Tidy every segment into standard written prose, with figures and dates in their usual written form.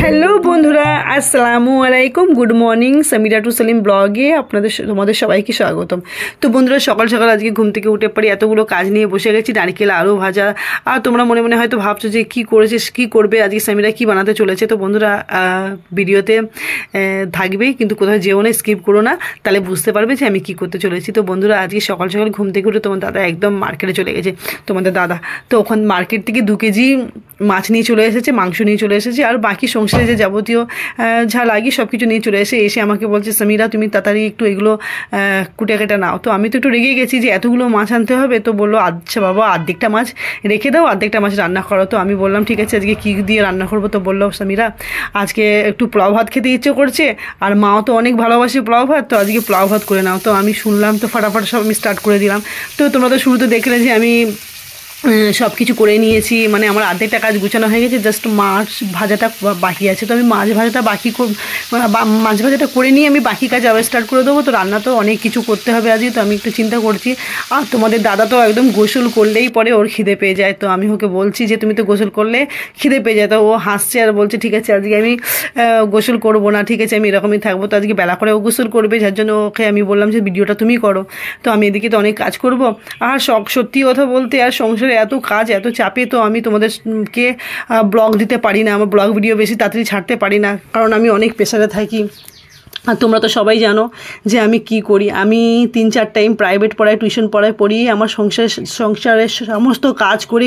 Hello বন্ধুরা, আসসালামু আলাইকুম, good morning. Samira to Salim ব্লগে তোমাদের সবাইকে স্বাগতম। তো বন্ধুরা, সকাল সকাল আজকে ঘুম থেকে উঠে পড়ি, এতগুলো কাজ নিয়ে বসে গেছি, নারকেল আলু ভাজা। আর তোমরা মনে মনে হয়তো ভাবছো যে কী করেছিস, কী করবে আজকে সামিরা, কী বানাতে চলেছে। তো বন্ধুরা, ভিডিওতে থাকবে, কিন্তু কোথাও যেও না, স্কিপ করো না, তাহলে বুঝতে পারবে যে আমি কী করতে চলেছি। তো বন্ধুরা, আজকে সকাল সকাল ঘুম থেকে উঠে তোমার দাদা একদম মার্কেটে চলে গেছে। তোমাদের দাদা তো ওখান মার্কেট থেকে 2 কেজি মাছ নিয়ে চলে এসেছে, মাংস নিয়ে চলে এসেছে, আর বাকি সংসারে যে যাবতীয় যা লাগে সব কিছু নিয়ে চলে এসে আমাকে বলছে, সামিরা তুমি তাড়াতাড়ি একটু এগুলো কুটে কেটে নাও। তো আমি তো একটু রেগে গেছি যে এতগুলো মাছ আনতে হবে। তো বললো, আচ্ছা বাবা, অর্ধেকটা মাছ রেখে দাও, অর্ধেকটা মাছ রান্না করো। তো আমি বললাম, ঠিক আছে, আজকে কী দিয়ে রান্না করবো। তো বললো, সামিরা আজকে একটু পোলাও ভাত খেতে ইচ্ছে করছে, আর মাও তো অনেক ভালোবাসে পোলাও ভাত, তো আজকে পোলাও ভাত করে নাও। তো আমি শুনলাম, তো ফাটাফাট সব আমি স্টার্ট করে দিলাম। তো তোমরা তো শুরুতে দেখলে যে আমি সব কিছু করে নিয়েছি, মানে আমার অর্ধেকটা কাজ গুছানো হয়ে গেছে, জাস্ট মাছ ভাজাটা বাকি আছে। তো আমি মাছ ভাজাটা মাছ ভাজাটা করে নিয়ে আমি বাকি কাজ আবার স্টার্ট করে দেবো। তো রান্না তো অনেক কিছু করতে হবে আজকে, তো আমি একটু চিন্তা করছি। আর তোমাদের দাদা তো একদম গোসল করলেই পরে ওর খিদে পেয়ে যায়। তো আমি ওকে বলছি যে তুমি তো গোসল করলে খিদে পেয়ে যায়। তো ও হাসছে আর বলছে, ঠিক আছে আজকে আমি গোসল করবো না, ঠিক আছে আমি এরকমই থাকবো। তো আজকে বেলা করে ও গোসল করবে, যার জন্য ওকে আমি বললাম যে ভিডিওটা তুমি করো। তো আমি এদিকে তো অনেক কাজ করবো। আর সত্যি কথা বলতে, আর সংসারে এত কাজ, এত চাপে, তো আমি তোমাদেরকে ব্লগ দিতে পারি না, আমার ব্লগ ভিডিও বেশি তাড়াতাড়ি ছাড়তে পারি না, কারণ আমি অনেক প্রেশারে থাকি। আর তোমরা তো সবাই জানো যে আমি কি করি। আমি 3-4 টাইম প্রাইভেট পড়াই, টিউশন পড়িয়ে আমার সংসারের সমস্ত কাজ করে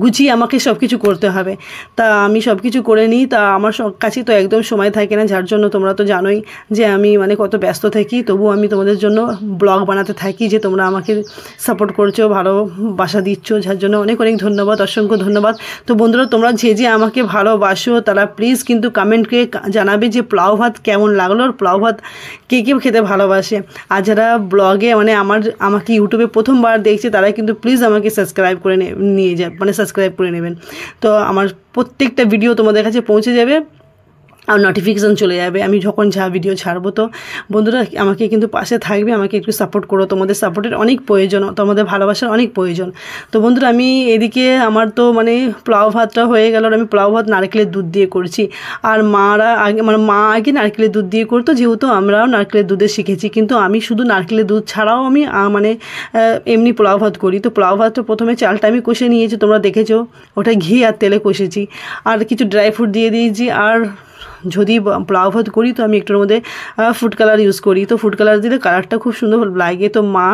গুছিয়ে আমাকে সব কিছু করতে হবে। তা আমি সব কিছু করে নিই, তা আমার কাছে তো একদম সময় থাকে না, যার জন্য তোমরা তো জানোই যে আমি মানে কত ব্যস্ত থাকি। তবু আমি তোমাদের জন্য ব্লগ বানাতে থাকি, যে তোমরা আমাকে সাপোর্ট করছো, ভালোবাসা দিচ্ছ, যার জন্য অনেক অনেক ধন্যবাদ, অসংখ্য ধন্যবাদ। তো বন্ধুরা, তোমরা যে আমাকে ভালোবাসো তারা প্লিজ কিন্তু কমেন্টকে জানাবে যে পোলাও ভাত কেমন লাগলো, আর পোলাও ভাত কে খেতে ভালোবাসে। আর যারা ব্লগে মানে আমাকে ইউটিউবে প্রথমবার দেখছে, তারা কিন্তু প্লিজ আমাকে সাবস্ক্রাইব করে সাবস্ক্রাইব করে নেবেন। তো আমার প্রত্যেকটা ভিডিও তোমাদের কাছে পৌঁছে যাবে, আর নোটিফিকেশান চলে যাবে আমি যখন যা ভিডিও ছাড়বো। তো বন্ধুরা, আমাকে কিন্তু পাশে থাকবে, আমাকে একটু সাপোর্ট করো, তোমাদের সাপোর্টের অনেক প্রয়োজন, তোমাদের ভালোবাসার অনেক প্রয়োজন। তো বন্ধুরা, আমি এদিকে আমার তো মানে পোলাও ভাতটা হয়ে গেল, আর আমি পোলাও ভাত নারকেলের দুধ দিয়ে করছি। আর মা আগে নারকেলের দুধ দিয়ে করতো, যেহেতু আমরাও নারকেলের দুধে শিখেছি, কিন্তু আমি শুধু নারকেলের দুধ ছাড়াও আমি এমনি পোলাও ভাত করি। তো পোলাও ভাতটা প্রথমে চালটা আমি কষে নিয়েছি, তোমরা দেখেছো, ওটা ঘি আর তেলে কষেছি, আর কিছু ড্রাই ফ্রুট দিয়ে দিয়েছি। আর যদি পোলাও ভাত করি তো আমি একটুর মধ্যে ফুড কালার ইউজ করি। তো ফুড কালার দিলে কালারটা খুব সুন্দর লাগে। তো মা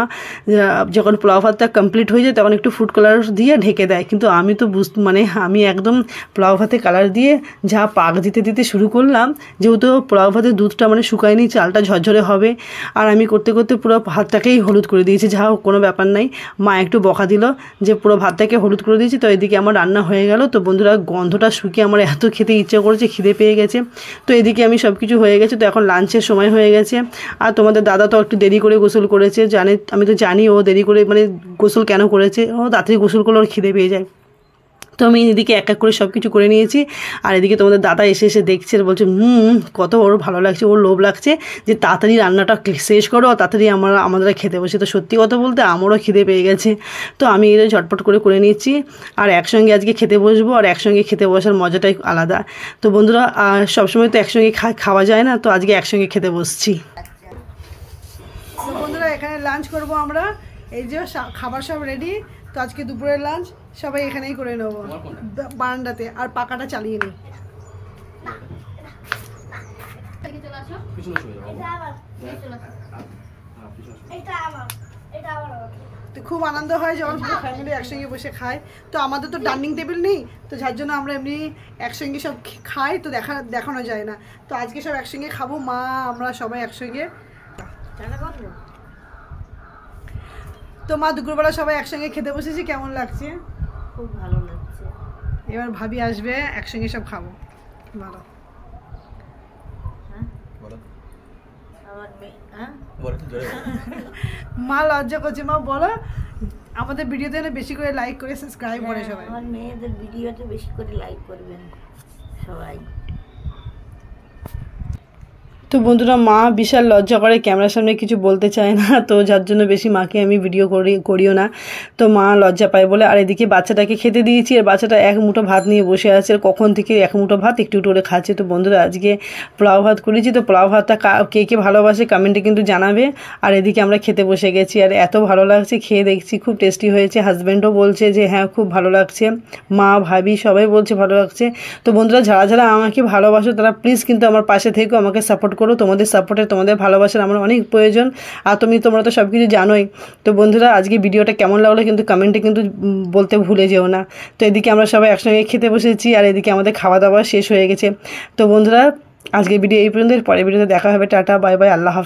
যখন পোলাও ভাতটা কমপ্লিট হয়ে যায় তখন একটু ফুড কালার দিয়ে ঢেকে দেয়, কিন্তু আমি তো আমি একদম পোলাও ভাতে কালার দিয়ে যা পাক দিতে শুরু করলাম, যেহেতু পোলাও ভাতের দুধটা শুকায়নি, চালটা ঝরঝরে হবে, আর আমি করতে পুরো ভাতটাকেই হলুদ করে দিয়েছি। যা হোক, কোনো ব্যাপার নাই, মা একটু বকা দিল যে পুরো ভাতটাকে হলুদ করে দিয়েছি। তো এদিকে আমার রান্না হয়ে গেল। তো বন্ধুরা, গন্ধটা শুকিয়ে আমার এত খেতে ইচ্ছে করেছে, খিদে পেয়ে গেছে। তো এদিকে আমি সব কিছু হয়ে গেছে, তো এখন লাঞ্চের সময় হয়ে গেছে। আর তোমাদের দাদা তো একটু দেরি করে গোসল করেছে, আমি তো জানি ও দেরি করে গোসল কেন করেছে, ও তাড়াতাড়ি গোসল করলে ওর খিদে পেয়ে যায়। তো আমি এদিকে এক করে সব কিছু করে নিয়েছি। আর এদিকে তোমাদের দাদা এসে দেখছে আর বলছে, কত ওর ভালো লাগছে, ওর লোভ লাগছে যে তাড়াতাড়ি রান্নাটা শেষ করো, আর তাড়াতাড়ি আমাদের খেতে বসে। তো সত্যি কথা বলতে আমারও খিদে পেয়ে গেছে। তো আমি এটা ঝটপট করে নিচ্ছি, আর একসঙ্গে আজকে খেতে বসবো, আর একসঙ্গে খেতে বসার মজাটাই আলাদা। তো বন্ধুরা, সবসময় তো একসঙ্গে খাওয়া যায় না, তো আজকে একসঙ্গে খেতে বসছি। তো বন্ধুরা, এখানে লাঞ্চ করব আমরা, এই যে খাবার সব রেডি। তো আজকে দুপুরের লাঞ্চ সবাই এখানেই করে নেবো, বারান্দাতে, আর পাকাটা চালিয়ে নিই। তো খুব আনন্দ হয় যখন পুরো ফ্যামিলি একসঙ্গে বসে খায়। তো আমাদের তো ডাইনিং টেবিল নেই, তো যার জন্য আমরা এমনি একসঙ্গে সব খাই, তো দেখানো যায় না। তো আজকে সব একসঙ্গে খাবো, মা আমরা সবাই একসঙ্গে। তো মা, দুপুরবেলা সবাই একসঙ্গে খেতে বসেছি, কেমন লাগছে? খুব ভালো লাগছে। এবার ভাবি আসবে, একসঙ্গে সব খাবো। ভালো, মা লজ্জা করছে। মা বলো, আমাদের ভিডিওতে বেশি করে লাইক করে সাবস্ক্রাইব করে সবাই। আমার মেয়েদের ভিডিওতে বেশি করে লাইক করবেন সবাই। তো বন্ধুরা মা বিশাল লজ্জা করে, ক্যামেরার সামনে কিছু বলতে চায় না, তো যার জন্য বেশি মাকে আমি ভিডিও করিও না। তো মা লজ্জা পায় বলে। আর এদিকে বাচ্চাটাকে খেতে দিয়েছি, আর বাচ্চাটা এক মুঠো ভাত নিয়ে বসে আছে, আর কখন থেকে এক মুঠো ভাত একটু একটু করে খাচ্ছে। তো বন্ধুরা আজকে পোলাও ভাত করেছি, তো পোলাও ভাতটা কে কে ভালোবাসে কমেন্টে কিন্তু জানাবে। আর এদিকে আমরা খেতে বসে গেছি, আর এত ভালো লাগছে, খেয়ে দেখছি খুব টেস্টি হয়েছে। হাজব্যান্ডও বলছে যে হ্যাঁ খুব ভালো লাগছে, মা ভাবি সবাই বলছে ভালো লাগছে। তো বন্ধুরা যারা যারা আমাকে ভালোবাসো তারা প্লিজ কিন্তু আমার পাশে থেকেও আমাকে সাপোর্ট করো। তোমাদের সাপোর্টে, তোমাদের ভালোবাসার আমার অনেক প্রয়োজন, আর তোমরা তো সব কিছু জানোই। তো বন্ধুরা আজকে ভিডিওটা কেমন লাগলো কিন্তু কমেন্টে কিন্তু বলতে ভুলে যেও না। তো এদিকে আমরা সবাই একসঙ্গে খেতে বসেছি, আর এদিকে আমাদের খাওয়া দাওয়া শেষ হয়ে গেছে। তো বন্ধুরা আজকে ভিডিও এই পর্যন্ত, পরের ভিডিওতে দেখা হবে। টাটা, বাই বাই, আল্লাহ হাফেজ।